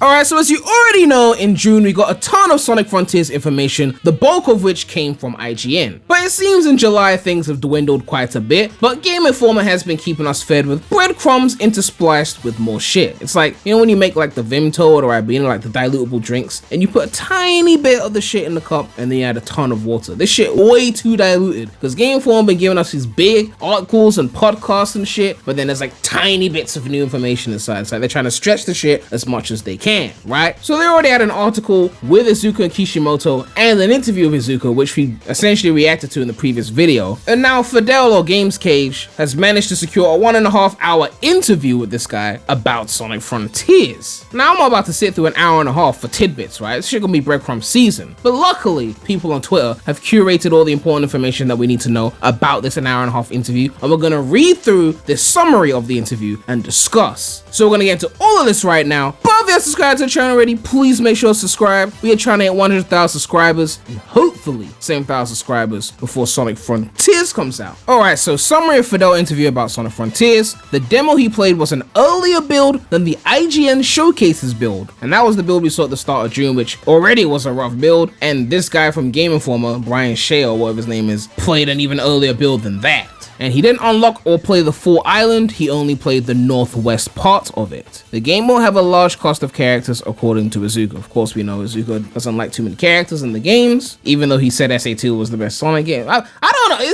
Alright, so as you already know, in June we got a ton of Sonic Frontiers information, the bulk of which came from IGN. But it seems in July things have dwindled quite a bit, but GameInformer has been keeping us fed with breadcrumbs interspliced with more shit. It's like, you know when you make like the Vimto or the Ribena, like the dilutable drinks, and you put a tiny bit of the shit in the cup and then you add a ton of water. This shit way too diluted, because GameInformer been giving us these big articles and podcasts and shit, but then there's like tiny bits of new information inside. It's like they're trying to stretch the shit as much as they can. Right? So they already had an article with Iizuka and Kishimoto and an interview with Iizuka, which we essentially reacted to in the previous video. And now Fidel or Games Cage has managed to secure a 1.5 hour interview with this guy about Sonic Frontiers. Now I'm about to sit through an hour and a half for tidbits, right? This shit gonna be breadcrumb season. But luckily, people on Twitter have curated all the important information that we need to know about this 1.5 hour interview, and we're gonna read through this summary of the interview and discuss. So we're gonna get into all of this right now. But if you're subscribed to the channel already, please make sure to subscribe. We are trying to hit 100,000 subscribers and hopefully 7,000 subscribers before Sonic Frontiers comes out. Alright, so summary of Fidel interview about Sonic Frontiers. The demo he played was an earlier build than the IGN Showcases build, and that was the build we saw at the start of June, which already was a rough build, and this guy from Game Informer, Brian Shea or whatever his name is, played an even earlier build than that. And he didn't unlock or play the full island, he only played the northwest part of it. The game will have a large cast of characters according to Iizuka. Of course we know Iizuka doesn't like too many characters in the games, even though he said SA2 was the best Sonic game. I don't know,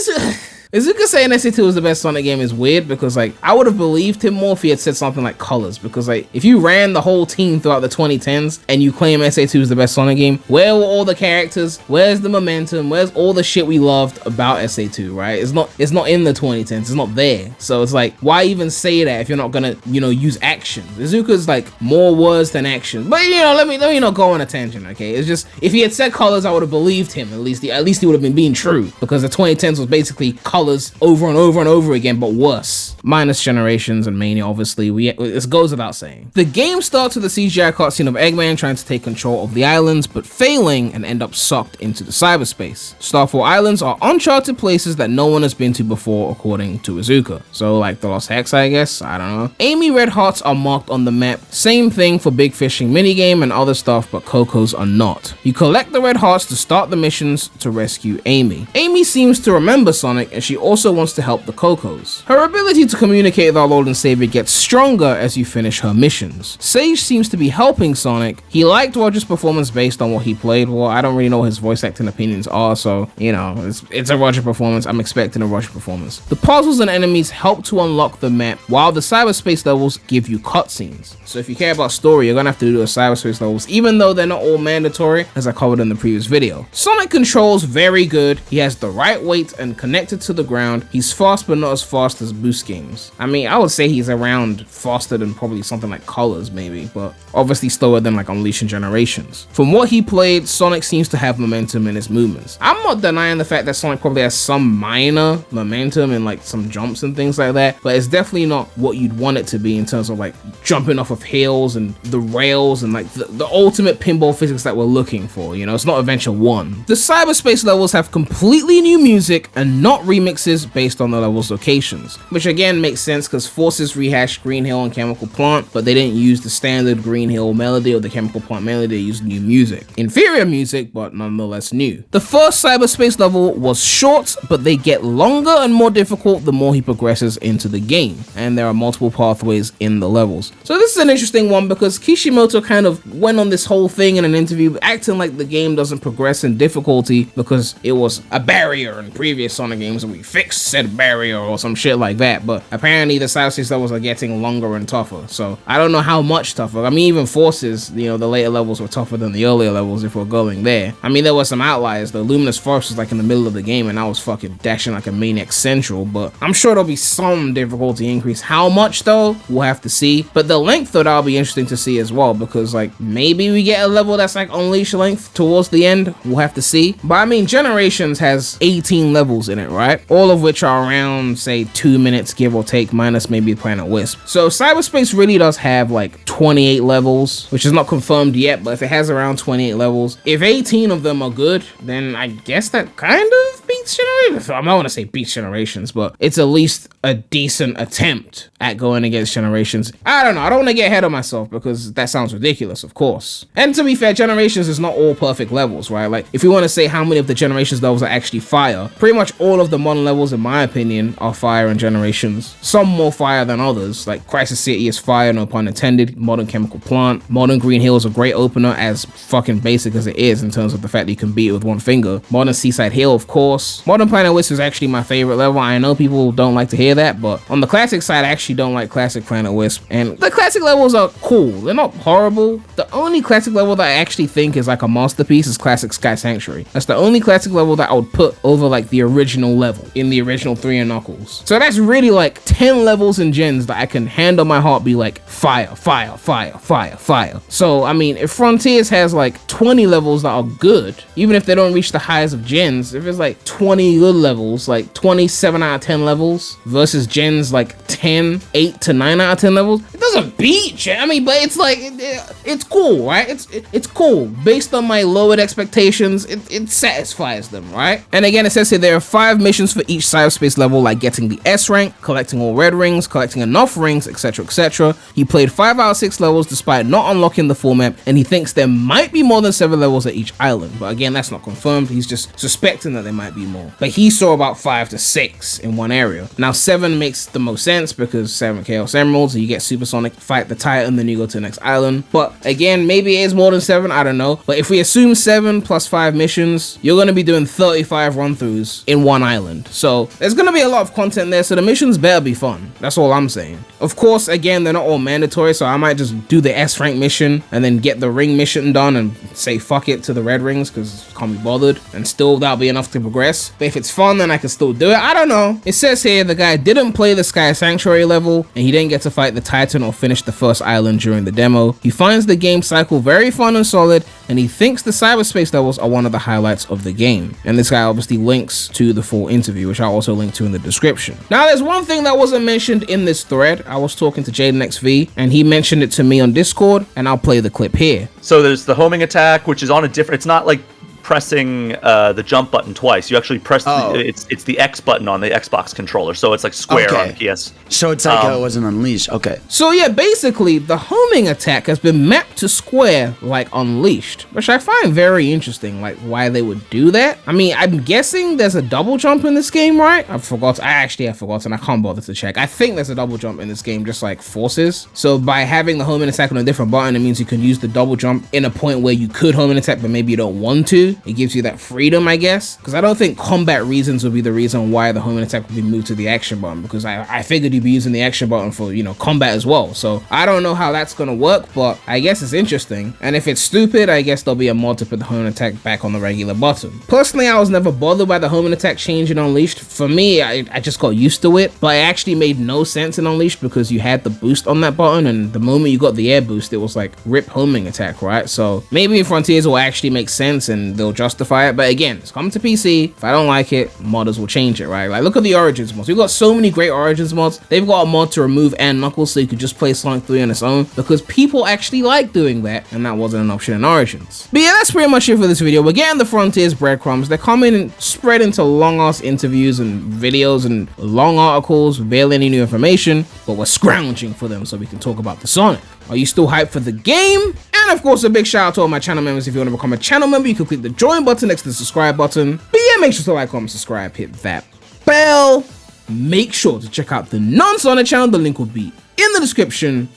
Iizuka saying SA2 was the best Sonic game is weird, because like I would have believed him more if he had said something like Colors, because like if you ran the whole team throughout the 2010s and you claim SA2 is the best Sonic game, where were all the characters? Where's the momentum? Where's all the shit we loved about SA2, right? It's not in the 2010s, it's not there. So it's like, why even say that if you're not gonna, you know, use action? Iizuka's like more words than action. But you know, let me not go on a tangent, okay? It's just, if he had said Colors, I would have believed him. At least he would have been being true, because the 2010s was basically Colors over and over and over again, but worse. Minus Generations and Mania, obviously, it goes without saying. The game starts with a CGI cutscene of Eggman trying to take control of the islands, but failing and end up sucked into the cyberspace. Starfall Islands are uncharted places that no one has been to before, according to Iizuka. So like the Lost Hex, I guess, I don't know. Amy red hearts are marked on the map. Same thing for Big Fishing minigame and other stuff, but Coco's are not. You collect the red hearts to start the missions to rescue Amy. Amy seems to remember Sonic, and she also wants to help the Cocos. Her ability to communicate with our Lord and Savior gets stronger as you finish her missions. Sage seems to be helping Sonic. He liked Roger's performance based on what he played. Well, I don't really know what his voice acting opinions are, so, you know, it's a Roger performance. I'm expecting a Roger performance. The puzzles and enemies help to unlock the map, while the cyberspace levels give you cutscenes. So if you care about story, you're gonna have to do the cyberspace levels, even though they're not all mandatory, as I covered in the previous video. Sonic controls very good. He has the right weight and connected to the ground. He's fast, but not as fast as boost games. I mean, I would say he's around faster than probably something like Colors maybe, but obviously slower than like Unleashing Generations. From what he played, Sonic seems to have momentum in his movements. I'm not denying the fact that Sonic probably has some minor momentum and like some jumps and things like that, but it's definitely not what you'd want it to be in terms of like jumping off of hills and the rails and like the ultimate pinball physics that we're looking for, you know? It's not Adventure 1. The cyberspace levels have completely new music and not remixes based on the level's locations, which again makes sense because Forces rehashed Green Hill and Chemical Plant, but they didn't use the standard Green Hill melody or the Chemical Plant melody. They used new music. Inferior music, but nonetheless new. The first cyberspace level was short, but they get longer and more difficult the more he progresses into the game, and there are multiple pathways in the levels. So this is an interesting one because Kishimoto kind of went on this whole thing in an interview acting like the game doesn't progress in difficulty because it was a barrier in previous Sonic games and we fixed said barrier or some shit like that, but apparently the cyberspace levels are getting longer and tougher. So I don't know how much tougher. I mean, even Forces, you know, the later levels were tougher than the earlier levels if we're going there. I mean, there were some outliers. The Luminous Forest was like in the middle of the game and I was fucking dashing like a maniac central, but I'm sure there'll be some difficulty increase. How much though? We'll have to see. But the length though, that'll be interesting to see as well, because like maybe we get a level that's like Unleash length towards the end. We'll have to see. But I mean, Generations has 18 levels in it, right? right? All of which are around, say, 2 minutes, give or take, minus maybe Planet Wisp. So cyberspace really does have like 28 levels, which is not confirmed yet, but if it has around 28 levels, if 18 of them are good, then I guess that kind of beats Generations. I'm not gonna say beats Generations, but it's at least a decent attempt at going against Generations. I don't know, I don't want to get ahead of myself because that sounds ridiculous, of course. And to be fair, Generations is not all perfect levels, right? Like, if you want to say how many of the Generations levels are actually fire, pretty much all of the modern levels, in my opinion, are fire in Generations. Some more fire than others, like Crisis City is fire, no pun intended. Modern Chemical Plant, Modern Green Hill is a great opener, as fucking basic as it is in terms of the fact that you can beat it with one finger. Modern Seaside Hill, of course. Modern Planet Wisp is actually my favorite level. I know people don't like to hear that, but on the classic side, I actually don't like classic Planet Wisp. And the classic levels are cool. They're not horrible. The only classic level that I actually think is like a masterpiece is classic Sky Sanctuary. That's the only classic level that I would put over like the original level in the original 3 and Knuckles. So that's really like 10 levels in gens that I can hand on my heart be like fire, fire, fire, fire, fire. So I mean, if Frontiers has like 20 levels that are good, even if they don't reach the highs of gens, if it's like 20 good levels, like 27 out of 10 levels versus gens like 10, 8 to 9 out of 10 levels, it doesn't beat Gen. I mean, but it's like, it's cool, right? It's cool. Based on my lowered expectations, it satisfies them, right? And again, it says here there are 5 missions for each cyberspace level, like getting the S rank, collecting all red rings, collecting enough rings, etc, etc. He played 5 out of 6 levels despite not unlocking the full map, and he thinks there might be more than 7 levels at each island, but again, that's not confirmed. He's just suspecting that there might be more, but he saw about 5 to 6 in one area. Now 7 makes the most sense because 7 Chaos Emeralds, you get Supersonic, fight the Titan, then you go to the next island. But again, maybe it is more than 7, I don't know. But if we assume 7 plus 5 missions, you're going to be doing 35 run-throughs in one island. So there's going to be a lot of content there, so the missions better be fun. That's all I'm saying. Of course, again, they're not all mandatory, so I might just do the S rank mission and then get the ring mission done and say fuck it to the red rings because can't be bothered, and still that'll be enough to progress. But if it's fun, then I can still do it. I don't know. It says here the guy didn't play the Sky Sanctuary level and he didn't get to fight the Titan or finish the first island during the demo. He finds the game cycle very fun and solid, and he thinks the cyberspace levels are one of the highlights of the game. And this guy obviously links to the full interview, which I'll also link to in the description. Now, there's one thing that wasn't mentioned in this thread. I was talking to JadenXV and he mentioned it to me on Discord, and I'll play the clip here. So there's the homing attack, which is on a different, it's not like pressing the jump button twice. You actually press it's the X button on the Xbox controller, so it's like square on the PS. So it's like it wasn't Unleashed. Okay. So yeah, basically the homing attack has been mapped to square like Unleashed, which I find very interesting, like why they would do that. I mean, I'm guessing there's a double jump in this game, right? I actually have forgotten. I can't bother to check. I think there's a double jump in this game, just like Forces. So by having the homing attack on a different button, it means you can use the double jump in a point where you could homing attack, but maybe you don't want to. It gives you that freedom, I guess, because I don't think combat reasons would be the reason why the homing attack would be moved to the action button, because I figured you'd be using the action button for, you know, combat as well. So I don't know how that's gonna work, but I guess it's interesting. And if it's stupid, I guess there'll be a mod to put the homing attack back on the regular button. Personally, I was never bothered by the homing attack change in Unleashed. For me, I just got used to it, but it actually made no sense in Unleashed because you had the boost on that button, and the moment you got the air boost, it was like rip homing attack, right? So maybe in Frontiers will actually make sense and they'll justify it, but again, it's coming to PC. If I don't like it, modders will change it, right? Like, look at the Origins mods. We've got so many great Origins mods. They've got a mod to remove and Knuckles so you could just play Sonic 3 on its own, because people actually like doing that, and that wasn't an option in Origins. But yeah, that's pretty much it for this video. We're getting the Frontiers breadcrumbs. They're coming and spread into long-ass interviews and videos and long articles with barely any new information, but we're scrounging for them so we can talk about the Sonic. Are you still hyped for the game? And of course, a big shout out to all my channel members. If you want to become a channel member, you can click the join button next to the subscribe button. But yeah, make sure to like, comment, subscribe, hit that bell. Make sure to check out the non-Sonic channel. The link will be in the description.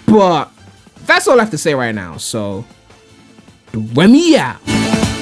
But that's all I have to say right now. So, Premy out.